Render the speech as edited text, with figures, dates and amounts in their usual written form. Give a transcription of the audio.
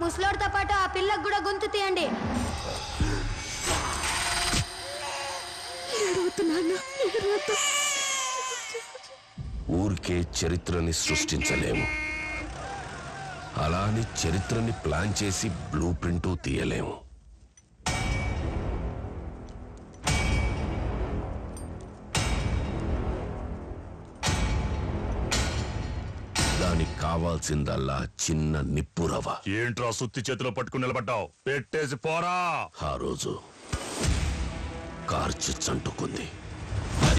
ముసలోడితో పాటు ఆ పిల్లకు కూడా గొంతు తీయండి. ఊరికే చరిత్రని సృష్టించలేము, అలా అని చరిత్రని ప్లాన్ చేసి బ్లూ ప్రింట్ తీయలేము. దానికి కావాల్సిందల్లా చిన్న నిప్పురవ. ఏంట్రా సుత్తి చేతిలో పట్టుకుని నిలబడ్డావు? పెట్టేసి పోరా. ఆ రోజు కార్చి చంటుకుంది.